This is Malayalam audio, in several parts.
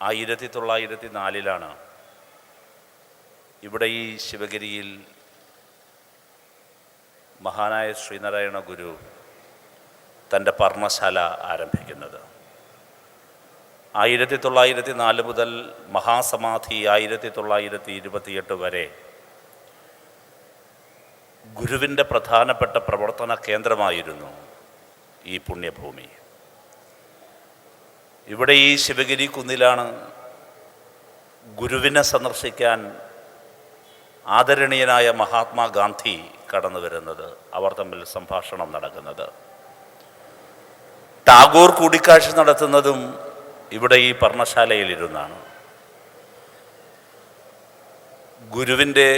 1904 ഇവിടെ ഈ ശിവഗിരിയിൽ മഹാനായ ശ്രീനാരായണ ഗുരു തൻ്റെ പർണശാല ആരംഭിക്കുന്നത്. 1904 മുതൽ മഹാസമാധി 1928 വരെ ഗുരുവിൻ്റെ പ്രധാനപ്പെട്ട പ്രവർത്തന കേന്ദ്രമായിരുന്നു ഈ പുണ്യഭൂമി. ഇവിടെ ഈ ശിവഗിരി കുന്നിലാണ് ഗുരുവിനെ സന്ദർശിക്കാൻ ആദരണീയനായ മഹാത്മാഗാന്ധി കടന്നു വരുന്നത്, അവർ തമ്മിൽ സംഭാഷണം നടക്കുന്നത്. ടാഗോർ കൂടിക്കാഴ്ച നടത്തുന്നതും ഇവിടെ ഈ പർണശാലയിലിരുന്നാണ്. ഗുരുവിൻ്റെ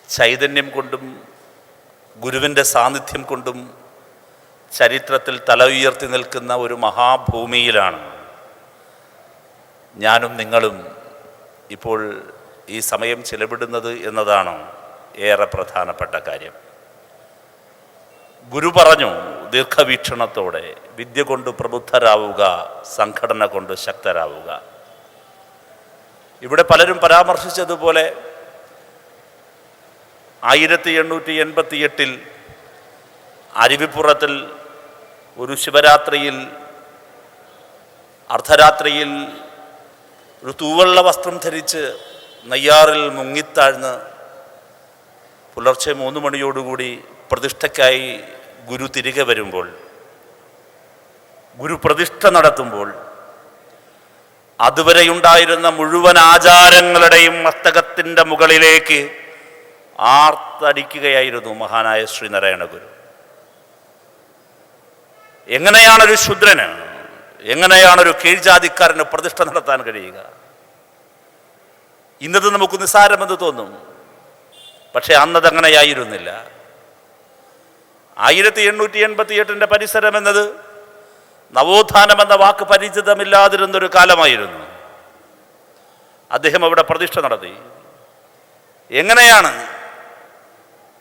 ചൈതന്യം കൊണ്ടും ഗുരുവിൻ്റെ സാന്നിധ്യം കൊണ്ടും ചരിത്രത്തിൽ തല ഉയർത്തി നിൽക്കുന്ന ഒരു മഹാഭൂമിയിലാണ് ഞാനും നിങ്ങളും ഇപ്പോൾ ഈ സമയം ചെലവിടുന്നത് എന്നതാണ് ഏറെ പ്രധാനപ്പെട്ട കാര്യം. ഗുരു പറഞ്ഞു ദീർഘവീക്ഷണത്തോടെ, വിദ്യ കൊണ്ട് പ്രബുദ്ധരാവുക, സംഘടന കൊണ്ട് ശക്തരാവുക. ഇവിടെ പലരും പരാമർശിച്ചതുപോലെ 1888 അരുവിപ്പുറത്തിൽ ഒരു ശിവരാത്രിയിൽ അർദ്ധരാത്രിയിൽ ഒരു തൂവെള്ള വസ്ത്രം ധരിച്ച് നെയ്യാറിൽ മുങ്ങിത്താഴ്ന്ന് പുലർച്ചെ 3 മണിയോടുകൂടി പ്രതിഷ്ഠയ്ക്കായി ഗുരു തിരികെ വരുമ്പോൾ, ഗുരു പ്രതിഷ്ഠ നടത്തുമ്പോൾ അതുവരെയുണ്ടായിരുന്ന മുഴുവൻ ആചാരങ്ങളുടെയും മസ്തകത്തിൻ്റെ മുകളിലേക്ക് ആർത്തടിക്കുകയായിരുന്നു മഹാനായ ശ്രീനാരായണ ഗുരു. എങ്ങനെയാണൊരു ശൂദ്രന്, എങ്ങനെയാണൊരു കീഴ്ജാതിക്കാരന് പ്രതിഷ്ഠ നടത്താൻ കഴിയുക? ഇന്നത് നമുക്ക് നിസ്സാരമെന്ന് തോന്നും, പക്ഷെ അന്നതങ്ങനെയായിരുന്നില്ല. 1888 പരിസരം എന്നത് നവോത്ഥാനം എന്ന വാക്ക് പരിചിതമില്ലാതിരുന്നൊരു കാലമായിരുന്നു. അദ്ദേഹം അവിടെ പ്രതിഷ്ഠ നടത്തി. എങ്ങനെയാണ്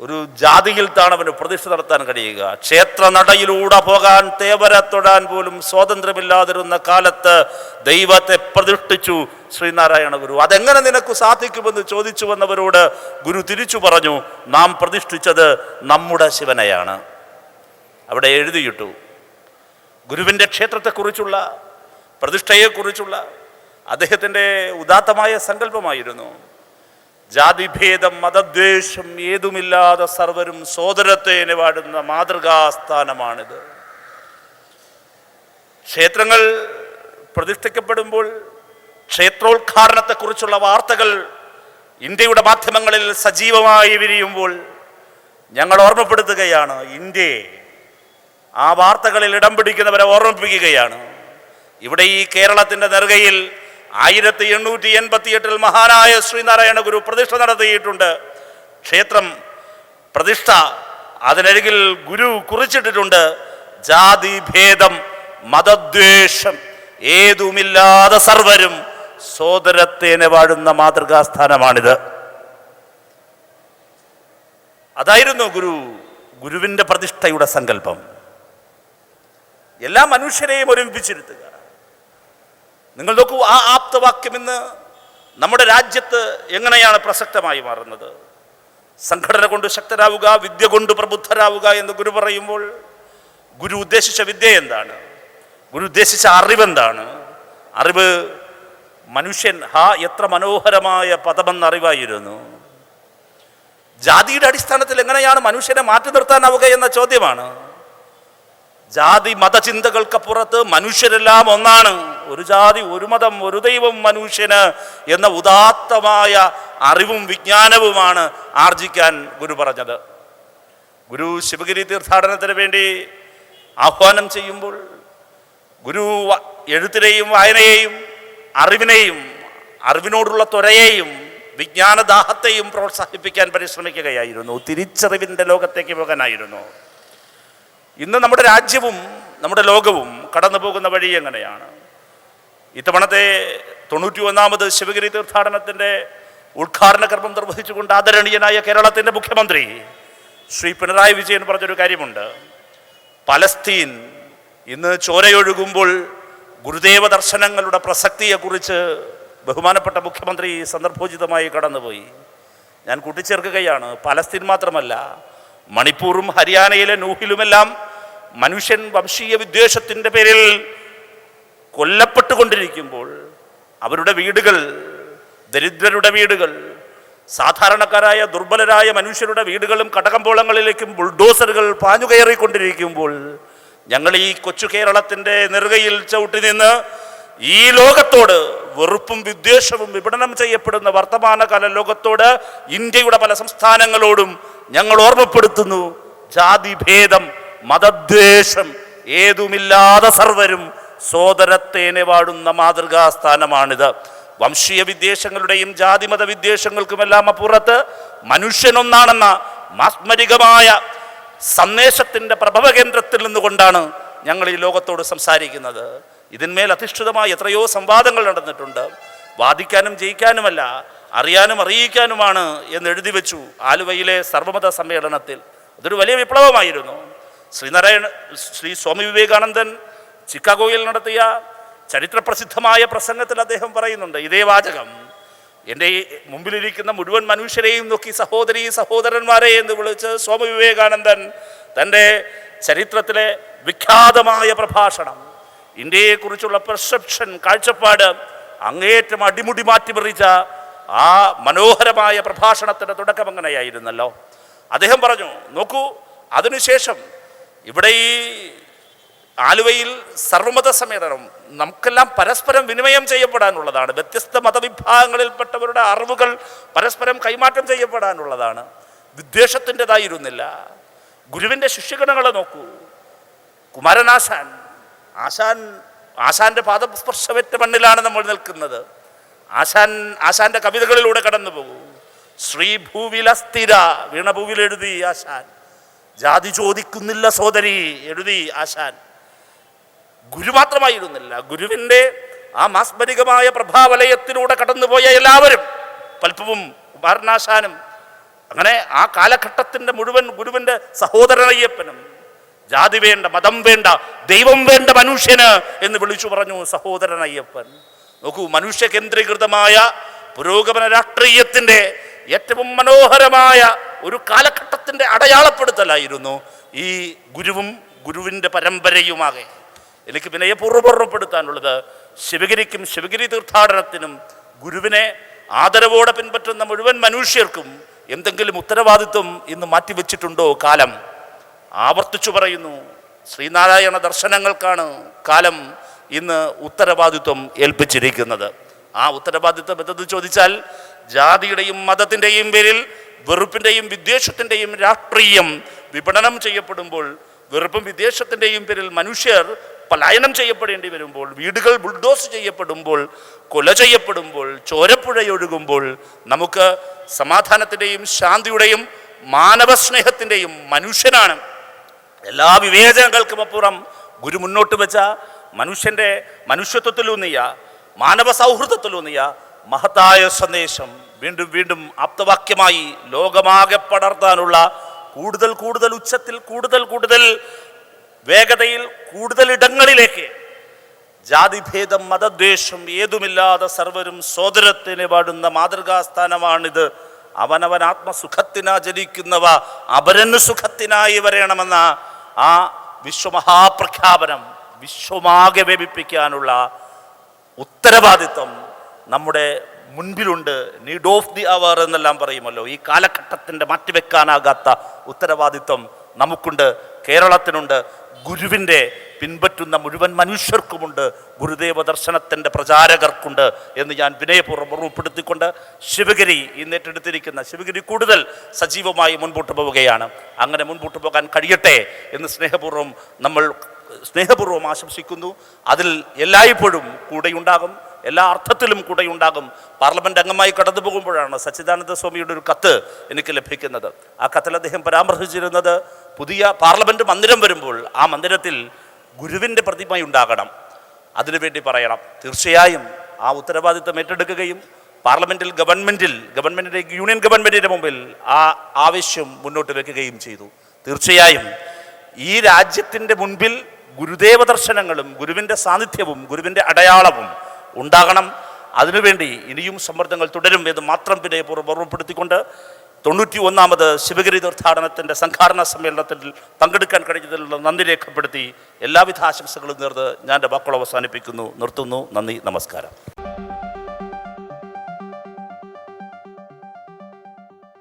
ഒരു ജാതിയിൽ താണവന് പ്രതിഷ്ഠ നടത്താൻ കഴിയുക? ക്ഷേത്ര നടയിലൂടെ പോകാൻ, തേവരെ തൊടാൻ പോലും സ്വാതന്ത്ര്യമില്ലാതിരുന്ന കാലത്ത് ദൈവത്തെ പ്രതിഷ്ഠിച്ചു ശ്രീനാരായണ ഗുരു. അതെങ്ങനെ നിനക്ക് സാധിക്കുമെന്ന് ചോദിച്ചു വന്നവരോട് ഗുരു തിരിച്ചു പറഞ്ഞു, നാം പ്രതിഷ്ഠിച്ചത് നമ്മുടെ ശിവനെയാണ്. അവിടെ എഴുതിയിട്ടു. ഗുരുവിൻ്റെ ക്ഷേത്രത്തെക്കുറിച്ചുള്ള, പ്രതിഷ്ഠയെക്കുറിച്ചുള്ള അദ്ദേഹത്തിൻ്റെ ഉദാത്തമായ സങ്കല്പമായിരുന്നു. ജാതിഭേദം മതദ്വേഷം ഏതുമില്ലാതെ സർവരും സോദരത്വനെ വാഴുന്ന മാതൃകാസ്ഥാനമാണിത്. ക്ഷേത്രങ്ങൾ പ്രതിഷ്ഠിക്കപ്പെടുമ്പോൾ ക്ഷേത്രോദ്ഘാടനത്തെക്കുറിച്ചുള്ള വാർത്തകൾ ഇന്ത്യയുടെ മാധ്യമങ്ങളിൽ സജീവമായി വിരിയുമ്പോൾ ഞങ്ങൾ ഓർമ്മപ്പെടുത്തുകയാണ്, ഇന്ത്യയെ ആ വാർത്തകളിൽ ഇടം പിടിക്കുന്നവരെ ഓർമ്മിപ്പിക്കുകയാണ്. ഇവിടെ ഈ കേരളത്തിൻ്റെ നെറുകയിൽ 1888 മഹാനായ ശ്രീനാരായണ ഗുരു പ്രതിഷ്ഠ നടത്തിയിട്ടുണ്ട്. ക്ഷേത്രം പ്രതിഷ്ഠ, അതിനരികിൽ ഗുരു കുറിച്ചിട്ടിട്ടുണ്ട്, ജാതിഭേദം മതദ്വേഷം ഏതുമില്ലാതെ സർവരും സോദരത്തേനെ വാഴുന്ന മാതൃകാസ്ഥാനമാണിത്. അതായിരുന്നു ഗുരുവിൻ്റെ പ്രതിഷ്ഠയുടെ സങ്കല്പം. എല്ലാ മനുഷ്യരെയും ഒരുമിപ്പിച്ചിരുത്തുക. നിങ്ങൾ നോക്കൂ, ആ ആപ്തവാക്യം ഇന്ന് നമ്മുടെ രാജ്യത്ത് എങ്ങനെയാണ് പ്രസക്തമായി മാറുന്നത്? സംഘടന കൊണ്ട് ശക്തരാവുക, വിദ്യ കൊണ്ട് പ്രബുദ്ധരാവുക എന്ന് ഗുരു പറയുമ്പോൾ ഗുരു ഉദ്ദേശിച്ച വിദ്യ എന്താണ്? ഗുരു ഉദ്ദേശിച്ച അറിവെന്താണ്? അറിവ് മനുഷ്യൻ, എത്ര മനോഹരമായ പദമെന്ന അറിവായിരുന്നു. ജാതിയുടെ അടിസ്ഥാനത്തിൽ എങ്ങനെയാണ് മനുഷ്യനെ മാറ്റി നിർത്താനാവുക എന്ന ചോദ്യമാണ്. ജാതി മതചിന്തകൾക്കപ്പുറത്ത് മനുഷ്യരെല്ലാം ഒന്നാണ്. ഒരു ജാതി, ഒരു മതം, ഒരു ദൈവം മനുഷ്യന് എന്ന ഉദാത്തമായ അറിവും വിജ്ഞാനവുമാണ് ആർജിക്കാൻ ഗുരു പറഞ്ഞത്. ഗുരു ശിവഗിരി തീർത്ഥാടനത്തിന് വേണ്ടി ആഹ്വാനം ചെയ്യുമ്പോൾ ഗുരു എഴുത്തിനെയും വായനയെയും അറിവിനെയും, അറിവിനോടുള്ള ത്വരയെയും വിജ്ഞാനദാഹത്തെയും പ്രോത്സാഹിപ്പിക്കാൻ പരിശ്രമിക്കുകയായിരുന്നു. തിരിച്ചറിവിൻ്റെ ലോകത്തേക്ക് പോകാനായിരുന്നു. ഇന്ന് നമ്മുടെ രാജ്യവും നമ്മുടെ ലോകവും കടന്നു പോകുന്ന വഴി എങ്ങനെയാണ്? ഇത്തവണത്തെ 91ാമത് ശിവഗിരി തീർത്ഥാടനത്തിൻ്റെ ഉദ്ഘാടന കർമ്മം നിർവഹിച്ചുകൊണ്ട് ആദരണീയനായ കേരളത്തിൻ്റെ മുഖ്യമന്ത്രി ശ്രീ പിണറായി വിജയൻ പറഞ്ഞൊരു കാര്യമുണ്ട്. പലസ്തീൻ ഇന്ന് ചോരയൊഴുകുമ്പോൾ ഗുരുദേവ ദർശനങ്ങളുടെ പ്രസക്തിയെക്കുറിച്ച് ബഹുമാനപ്പെട്ട മുഖ്യമന്ത്രി സന്ദർഭോചിതമായി കടന്നുപോയി. ഞാൻ കൂട്ടിച്ചേർക്കുകയാണ്, പലസ്തീൻ മാത്രമല്ല, മണിപ്പൂറും ഹരിയാനയിലെ നൂഹിലുമെല്ലാം മനുഷ്യൻ വംശീയ വിദ്വേഷത്തിൻ്റെ പേരിൽ കൊല്ലപ്പെട്ടുകൊണ്ടിരിക്കുമ്പോൾ അവരുടെ വീടുകൾ, ദരിദ്രരുടെ വീടുകൾ, സാധാരണക്കാരായ ദുർബലരായ മനുഷ്യരുടെ വീടുകളും കടകമ്പോളങ്ങളിലേക്കും ബുൾഡോസറുകൾ പാഞ്ഞുകയറിക്കൊണ്ടിരിക്കുമ്പോൾ ഞങ്ങൾ ഈ കൊച്ചു കേരളത്തിൻ്റെ നെറുകയിൽ ചവിട്ടി നിന്ന് ഈ ലോകത്തോട് വെറുപ്പും വിദ്വേഷവും വിപണനം ചെയ്യപ്പെടുന്ന വർത്തമാനകാല ലോകത്തോട്, ഇന്ത്യയുടെ പല സംസ്ഥാനങ്ങളോടും ഞങ്ങൾ ഓർമ്മപ്പെടുത്തുന്നു, ജാതിഭേദം മതദ്വേഷം ഏതുമില്ലാതെ സർവരും സോദരത്തേനെ വാഴുന്ന മാതൃകാസ്ഥാനമാണിത്. വംശീയ വിദ്വേഷങ്ങളുടെയും ജാതിമത വിദ്വേഷങ്ങൾക്കുമെല്ലാം അപ്പുറത്ത് മനുഷ്യനൊന്നാണെന്ന മാസ്മരികമായ സന്ദേശത്തിൻ്റെ പ്രഭവകേന്ദ്രത്തിൽ നിന്നുകൊണ്ടാണ് ഞങ്ങൾ ഈ ലോകത്തോട് സംസാരിക്കുന്നത്. ഇതിന്മേൽ അധിഷ്ഠിതമായ എത്രയോ സംവാദങ്ങൾ നടന്നിട്ടുണ്ട്. വാദിക്കാനും ജയിക്കാനുമല്ല, അറിയാനും അറിയിക്കാനുമാണ് എന്ന് എഴുതി വെച്ചു ആലുവയിലെ സർവമത സമ്മേളനത്തിൽ. അതൊരു വലിയ വിപ്ലവമായിരുന്നു. ശ്രീ സ്വാമി വിവേകാനന്ദൻ ചിക്കാഗോയിൽ നടത്തിയ ചരിത്രപ്രസിദ്ധമായ പ്രസംഗത്തിൽ അദ്ദേഹം പറയുന്നുണ്ട് ഇതേ വാചകം. എൻ്റെ മുമ്പിലിരിക്കുന്ന മുഴുവൻ മനുഷ്യരെയും നോക്കി സഹോദരീ സഹോദരന്മാരെ എന്ന് വിളിച്ച് സ്വാമി വിവേകാനന്ദൻ തൻ്റെ ചരിത്രത്തിലെ വിഖ്യാതമായ പ്രഭാഷണം, ഇന്ത്യയെക്കുറിച്ചുള്ള പെർസെപ്ഷൻ, കാഴ്ചപ്പാട് അങ്ങേറ്റം അടിമുടി മാറ്റിമറിച്ച ആ മനോഹരമായ പ്രഭാഷണത്തിൻ്റെ തുടക്കം അങ്ങനെയായിരുന്നല്ലോ. അദ്ദേഹം പറഞ്ഞു, നോക്കൂ, അതിനുശേഷം ഇവിടെ ഈ ആലുവയിൽ സർവമത സമ്മേളനം നമുക്കെല്ലാം പരസ്പരം വിനിമയം ചെയ്യപ്പെടാനുള്ളതാണ്. വ്യത്യസ്ത മതവിഭാഗങ്ങളിൽപ്പെട്ടവരുടെ അറിവുകൾ പരസ്പരം കൈമാറ്റം ചെയ്യപ്പെടാനുള്ളതാണ്. വിദ്വേഷത്തിൻ്റെതായിരുന്നില്ല. ഗുരുവിൻ്റെ ശിഷ്യഗണങ്ങളെ നോക്കൂ. കുമാരനാശാൻ, ആശാന്റെ പാദസ്പർശമേറ്റ മണ്ണിലാണ് നമ്മൾ നിൽക്കുന്നത്. ആശാന്റെ കവിതകളിലൂടെ കടന്നു പോകൂ. ശ്രീഭൂവിലസ്ഥിര വീണഭൂവിൽ എഴുതി ആശാൻ. ജാതി ചോദിക്കുന്നില്ല സോദരി എഴുതി ആശാൻ. ഗുരു മാത്രമായിരുന്നില്ല, ഗുരുവിൻ്റെ ആ മാസ്മരികമായ പ്രഭാവലയത്തിലൂടെ കടന്നുപോയ എല്ലാവരും, പൽപ്പവും കുമാരനാശാനും, അങ്ങനെ ആ കാലഘട്ടത്തിൻ്റെ മുഴുവൻ ഗുരുവിൻ്റെ സഹോദരനയ്യപ്പനും, ജാതി വേണ്ട, മതം വേണ്ട, ദൈവം വേണ്ട മനുഷ്യന് എന്ന് വിളിച്ചു പറഞ്ഞു സഹോദരനയ്യപ്പൻ. നോക്കൂ, മനുഷ്യ കേന്ദ്രീകൃതമായ പുരോഗമന രാഷ്ട്രീയത്തിൻ്റെ ഏറ്റവും മനോഹരമായ ഒരു കാലഘട്ടത്തിൻ്റെ അടയാളപ്പെടുത്തലായിരുന്നു ഈ ഗുരുവും ഗുരുവിൻ്റെ പരമ്പരയുമാകെ. എനിക്ക് വിനയപൂർവ്വം ഓർമ്മപ്പെടുത്താനുള്ളത്, ശിവഗിരിക്കും ശിവഗിരി തീർത്ഥാടനത്തിനും ഗുരുവിനെ ആദരവോടെ പിൻപറ്റുന്ന മുഴുവൻ മനുഷ്യർക്കും എന്തെങ്കിലും ഉത്തരവാദിത്വം ഇന്ന് മാറ്റിവെച്ചിട്ടുണ്ടോ കാലം? ആവർത്തിച്ചു പറയുന്നു, ശ്രീനാരായണ ദർശനങ്ങൾക്കാണ് കാലം ഇന്ന് ഉത്തരവാദിത്വം ഏൽപ്പിച്ചിരിക്കുന്നത്. ആ ഉത്തരവാദിത്വം എന്തെന്ന് ചോദിച്ചാൽ, ജാതിയുടെയും മതത്തിൻ്റെയും പേരിൽ വെറുപ്പിൻ്റെയും വിദ്വേഷത്തിൻ്റെയും രാഷ്ട്രീയം വിപണനം ചെയ്യപ്പെടുമ്പോൾ, വെറുപ്പും വിദ്വേഷത്തിൻ്റെയും പേരിൽ മനുഷ്യർ പലായനം ചെയ്യപ്പെടേണ്ടി വരുമ്പോൾ, വീടുകൾ ബുൾഡോസ് ചെയ്യപ്പെടുമ്പോൾ, കൊല ചെയ്യപ്പെടുമ്പോൾ, ചോരപ്പുഴയൊഴുകുമ്പോൾ, നമുക്ക് സമാധാനത്തിൻ്റെയും ശാന്തിയുടെയും മാനവസ്നേഹത്തിൻ്റെയും, മനുഷ്യനാണ് എല്ലാ വിവേചനങ്ങൾക്കും അപ്പുറം ഗുരു മുന്നോട്ട് വെച്ച മനുഷ്യൻ്റെ മനുഷ്യത്വത്തിലൂന്നിയ, മാനവ സൗഹൃദത്തിലൂന്നിയ മഹത്തായ സന്ദേശം വീണ്ടും വീണ്ടും ആപ്തവാക്യമായി ലോകമാകെ പടർത്താനുള്ള, കൂടുതൽ കൂടുതൽ ഉച്ചത്തിൽ, കൂടുതൽ കൂടുതൽ വേഗതയിൽ, കൂടുതൽ ഇടങ്ങളിലേക്ക് ജാതിഭേദം മതദ്വേഷം ഏതുമില്ലാതെ സർവരും സോദരത്തിനെ പാടുന്ന മാതൃകാസ്ഥാനമാണിത്. അവനവൻ ആത്മസുഖത്തിനാചരിക്കുന്നവ അപരന് സുഖത്തിനായി വരണമെന്ന ആ വിശ്വമഹാപ്രഖ്യാപനം വിശ്വമാകെ വ്യാപിപ്പിക്കാനുള്ള ഉത്തരവാദിത്വം നമ്മുടെ മുൻപിലുണ്ട്. നീഡ് ഓഫ് ദി അവർ എന്നെല്ലാം പറയുമല്ലോ. ഈ കാലഘട്ടത്തിൻ്റെ മാറ്റിവെക്കാനാകാത്ത ഉത്തരവാദിത്വം നമുക്കുണ്ട്, കേരളത്തിനുണ്ട്, ഗുരുവിൻ്റെ പിൻപറ്റുന്ന മുഴുവൻ മനുഷ്യർക്കുമുണ്ട്, ഗുരുദേവ ദർശനത്തിൻ്റെ പ്രചാരകർക്കുണ്ട് എന്ന് ഞാൻ വിനയപൂർവ്വം ഓർമ്മപ്പെടുത്തിക്കൊണ്ട് ശിവഗിരി ഇന്ന് ഏറ്റെടുത്തിരിക്കുന്ന ശിവഗിരി കൂടുതൽ സജീവമായി മുൻപോട്ട് പോവുകയാണ്. അങ്ങനെ മുൻപോട്ട് പോകാൻ കഴിയട്ടെ എന്ന് സ്നേഹപൂർവ്വം ആശംസിക്കുന്നു. അതിൽ എല്ലായ്പ്പോഴും കൂടെയുണ്ടാകും, എല്ലാ അർത്ഥത്തിലും കൂടെയുണ്ടാകും. പാർലമെൻറ്റ് അംഗമായി കടന്നു പോകുമ്പോഴാണ് സച്ചിദാനന്ദ സ്വാമിയുടെ ഒരു കത്ത് എനിക്ക് ലഭിക്കുന്നത്. ആ കത്തിൽ അദ്ദേഹം പരാമർശിച്ചിരുന്നത്, പുതിയ പാർലമെൻറ്റ് മന്ദിരം വരുമ്പോൾ ആ മന്ദിരത്തിൽ ഗുരുവിൻ്റെ പ്രതിമയുണ്ടാകണം, അതിനുവേണ്ടി പറയണം. തീർച്ചയായും ആ ഉത്തരവാദിത്തം ഏറ്റെടുക്കുകയും പാർലമെൻറ്റിൽ ഗവൺമെൻറ്റിൻ്റെ യൂണിയൻ ഗവൺമെൻറ്റിൻ്റെ മുമ്പിൽ ആ ആവശ്യം മുന്നോട്ട് വെക്കുകയും ചെയ്തു. തീർച്ചയായും ഈ രാജ്യത്തിൻ്റെ മുൻപിൽ ഗുരുദേവ ദർശനങ്ങളും ഗുരുവിൻ്റെ സാന്നിധ്യവും ഗുരുവിൻ്റെ അടയാളവും ഉണ്ടാകണം. അതിനുവേണ്ടി ഇനിയും സമ്മർദ്ദങ്ങൾ തുടരും എന്ന് മാത്രം വിനയപൂർവ്വം ഓർമ്മപ്പെടുത്തിക്കൊണ്ട് 91ാമത് ശിവഗിരി തീർത്ഥാടനത്തിൻ്റെ സംഘാടന സമ്മേളനത്തിൽ പങ്കെടുക്കാൻ കഴിഞ്ഞതിലുള്ള നന്ദി രേഖപ്പെടുത്തി എല്ലാവിധ ആശംസകളും നേർന്ന് ഞാൻ എൻ്റെ വാക്കുകൾ അവസാനിപ്പിക്കുന്നു, നിർത്തുന്നു. നന്ദി, നമസ്കാരം.